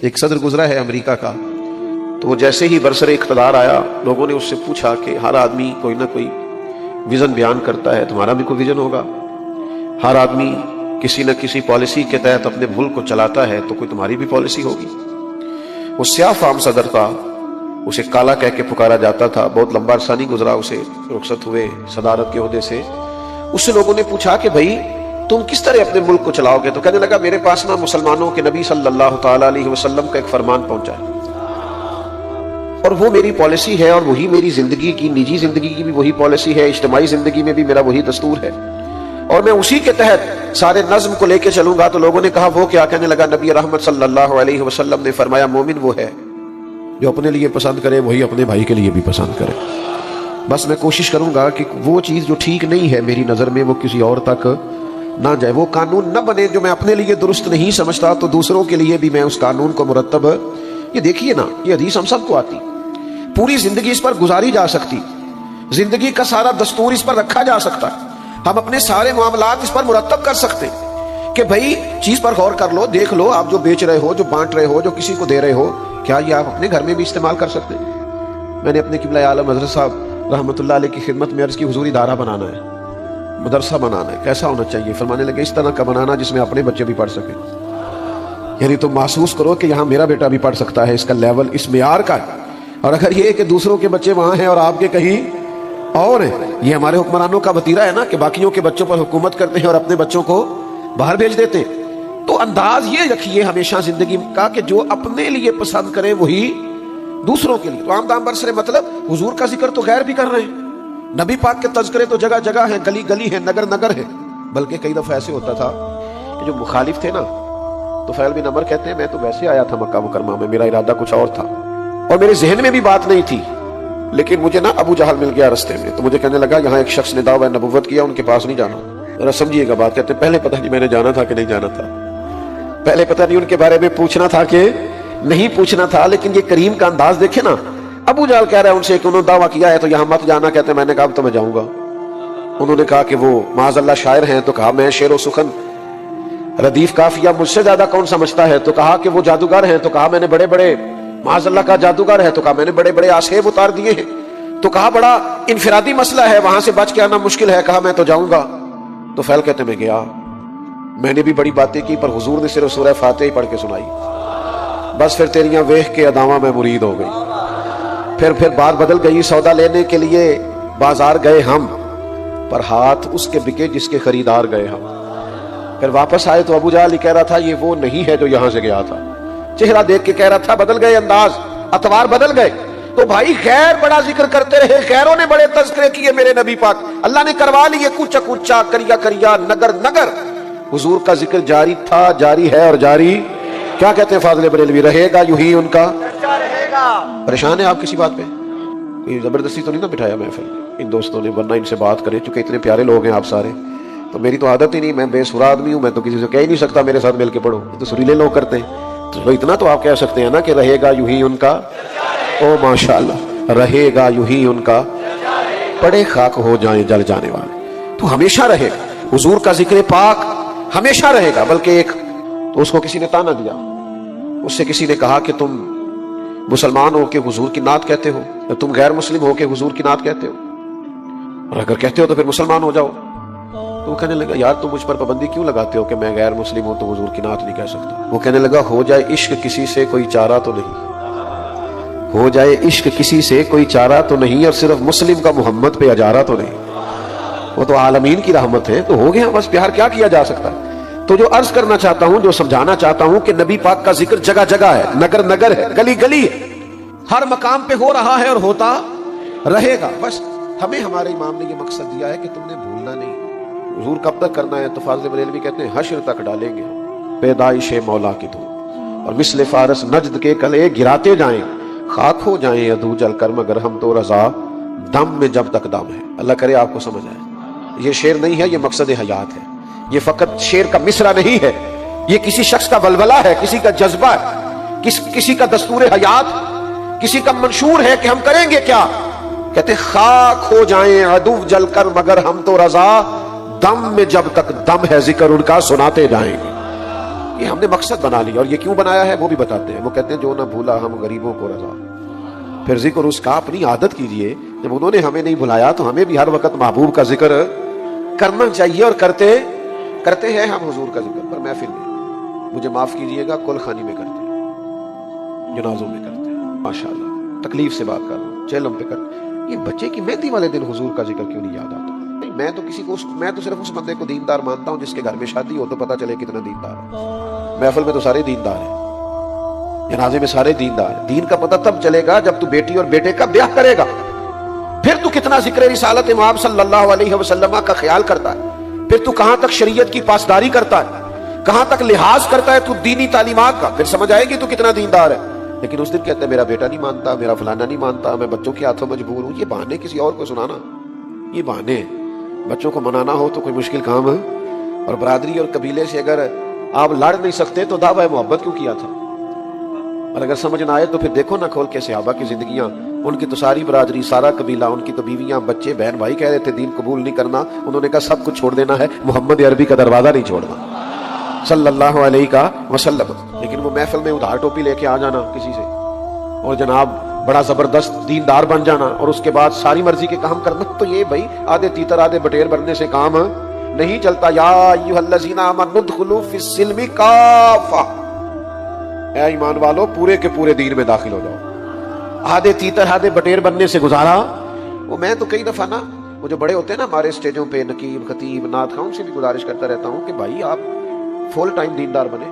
ایک صدر گزرا ہے امریکہ کا، تو وہ جیسے ہی برسر اقتدار آیا، لوگوں نے اس سے پوچھا کہ ہر آدمی کوئی نہ کوئی ویژن بیان کرتا ہے، تمہارا بھی کوئی ویژن ہوگا؟ ہر آدمی کسی نہ کسی پالیسی کے تحت اپنے ملک کو چلاتا ہے، تو کوئی تمہاری بھی پالیسی ہوگی؟ وہ سیاہ فام صدر تھا، اسے کالا کہہ کے پکارا جاتا تھا، بہت لمبا عرصہ نہیں گزرا اسے رخصت ہوئے صدارت کے عہدے سے۔ اس سے لوگوں نے پوچھا کہ بھائی تم کس طرح اپنے ملک کو چلاؤ گے؟ تو کہنے لگا میرے پاس نا مسلمانوں کے نبی صلی اللہ تعالی علیہ وسلم کا ایک فرمان پہنچا ہے، اور وہ میری پالیسی ہے، اور وہی میری زندگی کی، نجی زندگی کی بھی وہی پالیسی ہے، اجتماعی زندگی میں بھی میرا وہی دستور ہے، اور میں اسی کے تحت سارے نظم کو لے کے چلوں گا۔ تو لوگوں نے کہا وہ کیا؟ کہنے لگا نبی رحمت صلی اللہ علیہ وسلم نے فرمایا مومن وہ ہے جو اپنے لیے پسند کرے وہی اپنے بھائی کے لیے بھی پسند کرے۔ بس میں کوشش کروں گا کہ وہ چیز جو ٹھیک نہیں ہے میری نظر میں وہ کسی اور تک نہ جائے، وہ قانون نہ بنے جو میں اپنے لیے درست نہیں سمجھتا تو دوسروں کے لیے بھی میں اس قانون کو مرتب۔ یہ دیکھیے نا، یہ حدیث ہم سب کو آتی، پوری زندگی اس پر گزاری جا سکتی، زندگی کا سارا دستور اس پر رکھا جا سکتا، ہم اپنے سارے معاملات اس پر مرتب کر سکتے کہ بھائی چیز پر غور کر لو، دیکھ لو، آپ جو بیچ رہے ہو، جو بانٹ رہے ہو، جو کسی کو دے رہے ہو، کیا یہ آپ اپنے گھر میں بھی استعمال کر سکتے ہیں؟ میں نے اپنے قبلہ عالم حضرت صاحب رحمۃ اللہ علیہ کی خدمت میں عرض کی حضور ادارہ بنانا ہے، مدرسہ بنانا ہے، کیسا ہونا چاہیے؟ فرمانے لگے اس طرح کا بنانا جس میں اپنے بچے بھی پڑھ سکیں، یعنی تم محسوس کرو کہ یہاں میرا بیٹا بھی پڑھ سکتا ہے، اس کا لیول اس معیار کا ہے، اور اگر یہ کہ دوسروں کے بچے وہاں ہیں اور آپ کے کہیں اور ہیں، یہ ہمارے حکمرانوں کا وتیرہ ہے نا کہ باقیوں کے بچوں پر حکومت کرتے ہیں اور اپنے بچوں کو باہر بھیج دیتے ہیں۔ تو انداز یہ رکھیے ہمیشہ زندگی کا کہ جو اپنے لیے پسند کرے وہی دوسروں کے لیے۔ تو عام دام برسرے مطلب حضور کا ذکر تو غیر بھی کر رہے ہیں، نبی پاک کے تذکرے تو جگہ جگہ ہیں، گلی گلی ہیں، نگر نگر ہیں، بلکہ کئی دفعہ ایسے ہوتا تھا کہ جو مخالف تھے نا تو فیل بن عمر کہتے ہیں میں تو ویسے آیا تھا مکہ مکرمہ میں، میرا ارادہ کچھ اور تھا اور میرے ذہن میں بھی بات نہیں تھی، لیکن مجھے نا ابو جہل مل گیا رستے میں، تو مجھے کہنے لگا یہاں ایک شخص نے دعویٰ نبوت کیا، ان کے پاس نہیں جانا۔ ذرا سمجھیے گا بات، کہتے ہیں پہلے پتہ نہیں میں نے جانا تھا کہ نہیں جانا تھا، پہلے پتہ نہیں ان کے بارے میں پوچھنا تھا کہ نہیں پوچھنا تھا، لیکن یہ کریم کا انداز دیکھیں نا، ابو جہل کہہ رہا ہے ان سے کہ انہوں نے دعویٰ کیا ہے تو یہاں مت جانا، کہتے ہیں میں نے کہا اب تو میں جاؤں گا۔ انہوں نے کہا کہ وہ معاذ اللہ شاعر ہیں، تو کہا میں شعر و سخن ردیف قافیہ مجھ سے زیادہ کون سمجھتا ہے، تو کہا کہ وہ جادوگر ہیں، تو کہا میں نے بڑے بڑے معاذ اللہ کا جادوگر ہے، تو کہا میں نے بڑے بڑے آسیب اتار دیے ہیں، تو کہا بڑا انفرادی مسئلہ ہے، وہاں سے بچ کے آنا مشکل ہے، کہا میں تو جاؤں گا۔ تو فیل کہتے میں گیا، میں نے بھی بڑی باتیں کی پر حضور نے صرف سورہ فاتحہ ہی پڑھ کے سنائی، بس پھر تیریاں ویکھ کے اداواں میں مرید ہو گئی۔ پھر بات بدل گئی، سودا لینے کے لیے بازار گئے ہم، پر ہاتھ اس کے بکے جس کے خریدار گئے ہم۔ پھر واپس آئے تو ابو جہل ہی کہہ رہا تھا یہ وہ نہیں ہے جو یہاں سے گیا تھا، چہرہ دیکھ کے کہہ رہا تھا بدل گئے انداز، اطوار بدل گئے۔ تو بھائی غیر بڑا ذکر کرتے رہے، غیروں نے بڑے تذکرے کیے میرے نبی پاک، اللہ نے کروا لیے کوچا کوچا، کریا کریا، نگر نگر، حضور کا ذکر جاری تھا، جاری ہے اور جاری کیا کہتے ہیں فاضل بریلوی رہے گا، یوں ہی ان کا رہے گا۔ پریشان ہے آپ کسی بات پہ؟ کوئی زبردستی تو نہیں نہ بٹھایا محفل ان دوستوں نے، ورنہ ان سے بات کریں، چونکہ اتنے پیارے لوگ ہیں آپ سارے، تو میری تو عادت ہی نہیں، میں بے سرا آدمی ہوں، میں تو کسی سے کہہ ہی نہیں سکتا میرے ساتھ مل کے پڑھو، یہ تو سریلے لوگ کرتے ہیں، تو اتنا تو آپ کہہ سکتے ہیں نا کہ رہے گا یوں ہی ان کا، او ماشاءاللہ، رہے گا یوں ہی ان کا، پڑے خاک ہو جائیں جل جانے والے، تو ہمیشہ رہے گا حضور کا ذکر پاک، ہمیشہ رہے گا۔ بلکہ ایک تو اس کو کسی نے تانا دیا، اس سے کسی نے کہا کہ تم مسلمان ہو کے حضور کی نعت کہتے ہو، یا تم غیر مسلم ہو کے حضور کی نعت کہتے ہو، اور اگر کہتے ہو تو پھر مسلمان ہو جاؤ۔ تو وہ کہنے لگا یار تم مجھ پر پابندی کیوں لگاتے ہو کہ میں غیر مسلم ہوں تو حضور کی نعت نہیں کہہ سکتا؟ وہ کہنے لگا ہو جائے عشق کسی سے کوئی چارہ تو نہیں، ہو جائے عشق کسی سے کوئی چارہ تو نہیں، اور صرف مسلم کا محمد پہ اجارہ تو نہیں، وہ تو عالمین کی رحمت ہے، تو ہو گیا بس، پیار کیا کیا جا سکتا ہے۔ تو جو عرض کرنا چاہتا ہوں، جو سمجھانا چاہتا ہوں کہ نبی پاک کا ذکر جگہ جگہ ہے، نگر نگر ہے، گلی گلی ہے، ہر مقام پہ ہو رہا ہے اور ہوتا رہے گا۔ بس ہمیں ہمارے امام نے یہ مقصد دیا ہے کہ تم نے بھولنا نہیں، حضور کب تک کرنا ہے؟ تو فاضل بریلوی کہتے ہیں حشر تک ڈالیں گے ہم پیدائش مولا کی دھوم، اور مثل فارس نجد کے کلے گراتے جائیں، خاک ہو جائیں ادو جل کر مگر ہم تو رضا دم میں جب تک دم ہے۔ اللہ کرے آپ کو سمجھ آئے، یہ شعر نہیں ہے، یہ مقصد حیات ہے، یہ فقط شعر کا مصرع نہیں ہے، یہ کسی شخص کا ولولہ ہے، کسی کا جذبہ ہے، کسی کا دستور حیات، کسی کا منشور ہے کہ ہم کریں گے کیا؟ کہتے خاک ہو جائیں عدو جل کر مگر ہم تو رضا دم میں جب تک دم ہے ذکر ان کا سناتے جائیں گے۔ یہ ہم نے مقصد بنا لیا، اور یہ کیوں بنایا ہے وہ بھی بتاتے ہیں۔ وہ کہتے ہیں جو نہ بھولا ہم غریبوں کو رضا۔ پھر ذکر اس کا اپنی عادت کیجئے، جب انہوں نے ہمیں نہیں بھلایا تو ہمیں بھی ہر وقت محبوب کا ذکر کرنا چاہیے، اور کرتے ہیں ہم حضور کا ذکر پر محفل میں، مجھے معاف کیجئے گا، کل خانی میں کرتے ہیں، جنازوں میں کرتے ہیں، ماشاءاللہ تکلیف سے بات کر رہا ہوں، چہلم پہ کرتے ہیں۔ یہ بچے کی مہندی والے دن حضور کا ذکر کیوں نہیں یاد آتا؟ نہیں، میں تو صرف اس بندے کو دیندار مانتا ہوں جس کے گھر میں شادی ہو تو پتہ چلے کتنا دیندار ہے۔ محفل میں تو سارے دیندار ہیں، جنازے میں سارے دیندار ہیں۔ دین کا پتہ تب چلے گا جب تو بیٹی اور بیٹے کا بیاہ کرے گا، پھر تو کتنا ذکر رسالت امام صلی اللہ علیہ وسلم کا خیال کرتا ہے، پھر تو کہاں تک شریعت کی پاسداری کرتا ہے، کہاں تک لحاظ کرتا ہے تو دینی تعلیمات کا، پھر سمجھ آئے گی تو کتنا دیندار ہے۔ لیکن اس دن کہتے ہیں میرا بیٹا نہیں مانتا، میرا فلانا نہیں مانتا، میں بچوں کے ہاتھوں مجبور ہوں۔ یہ بہانے کسی اور کو سنانا، یہ بہانے ہیں۔ بچوں کو منانا ہو تو کوئی مشکل کام ہے، اور برادری اور قبیلے سے اگر آپ لڑ نہیں سکتے تو دعویٰ محبت کیوں کیا تھا؟ اور اگر سمجھ نہ آئے تو پھر دیکھو نہ کھول کے صحابہ کی زندگیاں، ان کی تو ساری برادری، سارا قبیلہ، ان کی تو بیویاں، بچے، بہن بھائی کہہ رہے تھے دین قبول نہیں کرنا، انہوں نے کہا سب کچھ چھوڑ دینا ہے، محمد عربی کا دروازہ نہیں چھوڑنا صلی اللہ علیہ وسلم۔ لیکن وہ محفل میں ادھار ٹوپی لے کے آ جانا کسی سے، اور جناب بڑا زبردست دیندار بن جانا، اور اس کے بعد ساری مرضی کے کام کرنا، تو یہ بھائی آدھے تیتر آدھے بٹیر بننے سے کام نہیں چلتا۔ یا ایھا الذین آمنوا ادخلوا فی السلم کافہ، اے ایمان والو پورے کے پورے دین میں داخل ہو جاؤ۔ آدھے تیتر آدھے بٹیر بننے سے گزارا۔ وہ میں تو کئی دفعہ نا، وہ جو بڑے ہوتے ہیں نا ہمارے اسٹیجوں پہ، نقیب، خطیب، نعت خواں، ان سے بھی گزارش کرتا رہتا ہوں کہ بھائی آپ فل ٹائم دیندار بنے۔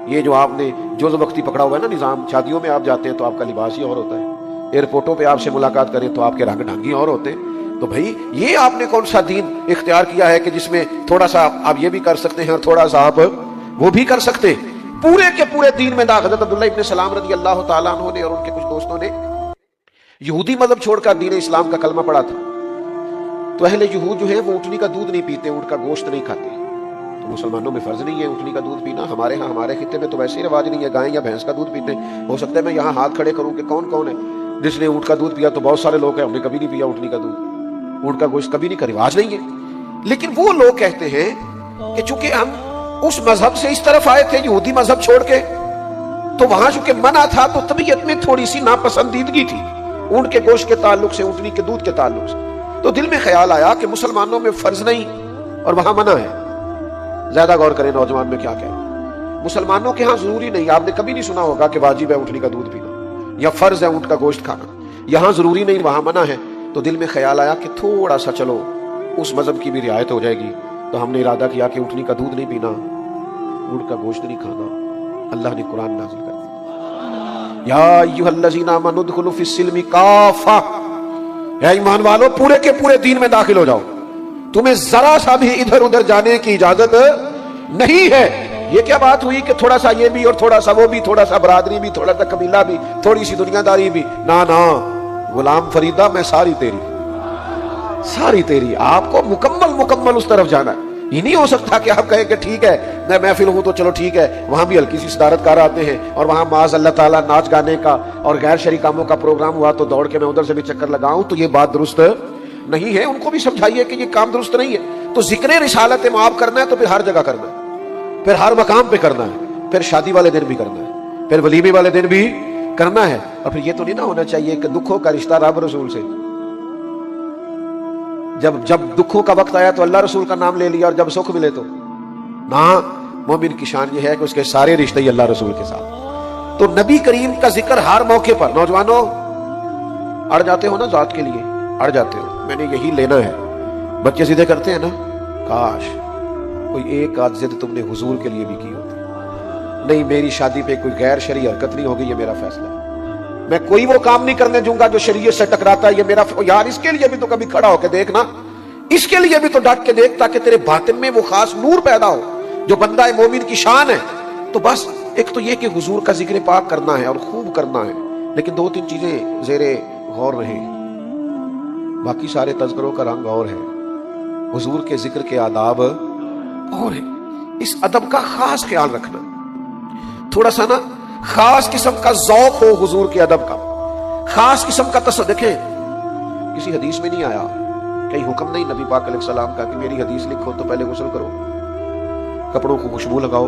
یہ جو آپ نے جز وقتی پکڑا ہوا ہے نا نظام، شادیوں میں آپ جاتے ہیں تو آپ کا لباس ہی اور ہوتا ہے، ایئرپورٹوں پہ آپ سے ملاقات کریں تو آپ کے رنگ ڈھنگ ہی اور ہوتے ہیں۔ تو بھائی یہ آپ نے کون سا دین اختیار کیا ہے کہ جس میں تھوڑا سا آپ یہ بھی کر سکتے ہیں اور تھوڑا سا آپ وہ بھی کر سکتے ہیں؟ پورے کے پورے دین میں داخل۔ حضرت عبداللہ ابن سلام رضی اللہ تعالیٰ عنہ نے اور ان کے کچھ دوستوں نے یہودی مذہب چھوڑ کر دین اسلام کا کلمہ پڑھا تھا۔ تو اہل یہود جو ہے وہ اونٹنی کا دودھ نہیں پیتے، اونٹ کا گوشت نہیں کھاتے، تو مسلمانوں میں فرض نہیں ہے اونٹنی کا دودھ پینا۔ ہمارے ہاں، ہمارے خطے میں تو ویسے ہی رواج نہیں ہے، گائے یا بھینس کا دودھ پیتے ہیں۔ ہو سکتا ہے میں یہاں ہاتھ کھڑے کروں کہ کون کون ہے جس نے اونٹ کا دودھ پیا، تو بہت سارے لوگ ہیں ہم نے کبھی نہیں پیا اونٹنی کا دودھ، اونٹ کا گوشت کبھی نہیں، کا رواج نہیں ہے۔ لیکن وہ لوگ کہتے ہیں کہ چونکہ ہم اس مذہب سے اس طرف آئے تھے یہودی مذہب چھوڑ کے، تو وہاں چونکہ منع تھا تو طبیعت میں تھوڑی سی ناپسندیدگی تھی اونٹ کے گوشت کے تعلق سے، اونٹنی کے دودھ کے تعلق سے۔ تو دل میں خیال آیا کہ مسلمانوں میں فرض نہیں اور وہاں منع ہے۔ زیادہ غور کریں نوجوان میں کیا کہہ رہے ہیں۔ مسلمانوں کے ہاں ضروری نہیں، آپ نے کبھی نہیں سنا ہوگا کہ واجب ہے اونٹنی کا دودھ پینا یا فرض ہے اونٹ کا گوشت کھانا، یہاں ضروری نہیں وہاں منع ہے۔ تو دل میں خیال آیا کہ تھوڑا سا چلو اس مذہب کی بھی رعایت ہو جائے گی، تو ہم نے ارادہ کیا کہ اونٹنی کا دودھ نہیں پینا، اونٹ کا گوشت نہیں کھانا۔ اللہ نے قرآن نازل کر دیا، یا ایھا الذین آمنوا ادخلوا فی السلم کافہ، اے ایمان والو پورے کے پورے دین میں داخل ہو جاؤ، تمہیں ذرا سا بھی ادھر ادھر جانے کی اجازت نہیں ہے۔ یہ کیا بات ہوئی کہ تھوڑا سا یہ بھی اور تھوڑا سا وہ بھی، تھوڑا سا برادری بھی، تھوڑا سا قبیلہ بھی، تھوڑی سی دنیا داری بھی؟ نا نا، غلام فریدہ میں ساری تیری، آپ کو مکمل اس طرف جانا ہے۔ یہ نہیں ہو سکتا کہ آپ کہیں کہ ٹھیک ہے میں محفل ہوں تو چلو ٹھیک ہے، وہاں بھی ہلکی سی صدارت کار آتے ہیں اور وہاں معاذ اللہ تعالیٰ ناچ گانے کا اور غیر شرعی کاموں کا پروگرام ہوا تو دوڑ کے میں ادھر سے بھی چکر لگاؤں، تو یہ بات درست نہیں ہے۔ ان کو بھی سمجھائیے کہ یہ کام درست نہیں ہے۔ تو ذکر رسالت معاف کرنا ہے تو پھر ہر جگہ کرنا ہے، پھر ہر مقام پہ کرنا ہے، پھر شادی والے دن بھی کرنا ہے، پھر ولیمے والے دن بھی کرنا ہے۔ اور پھر یہ تو نہیں نہ ہونا چاہیے کہ دکھوں کا رشتہ رب رسول سے، جب دکھوں کا وقت آیا تو اللہ رسول کا نام لے لیا اور جب سکھ ملے تو نہ۔ مومن کی شان یہ ہے کہ اس کے سارے رشتے ہی اللہ رسول کے ساتھ۔ تو نبی کریم کا ذکر ہر موقع پر۔ نوجوانوں اڑ جاتے ہو نا ذات کے لیے، اڑ جاتے ہو میں نے یہی لینا ہے، بچے سیدھے کرتے ہیں نا، کاش کوئی ایک آدھ ضد تم نے حضور کے لیے بھی کی ہوتی۔ نہیں، میری شادی پہ کوئی غیر شرعی حرکت نہیں ہوگی، یہ میرا فیصلہ ہے، میں کوئی وہ کام نہیں کرنے دوں گا جو شریعت سے ٹکراتا ہے، یہ میرا یار اس کے لیے بھی تو کبھی کھڑا ہو کے دیکھنا، اس کے لیے بھی تو ڈٹ کے دیکھ، تاکہ تیرے باطن میں وہ خاص نور پیدا ہو جو بندہ مومن کی شان ہے۔ تو بس ایک تو یہ کہ حضور کا ذکر پاک کرنا ہے اور خوب کرنا ہے، لیکن دو تین چیزیں زیر غور رہیں، باقی سارے تذکروں کا رنگ اور ہے، حضور کے ذکر کے آداب اور ہیں۔ اس ادب کا خاص خیال رکھنا، تھوڑا سا نا خاص قسم کا ذوق ہو حضور کے ادب کا، خاص قسم کا دیکھیں کسی حدیث میں نہیں آیا، کہیں حکم نہیں نبی پاک علیہ السلام کا کہ میری حدیث لکھو تو پہلے غسل کرو، کپڑوں کو خوشبو لگاؤ،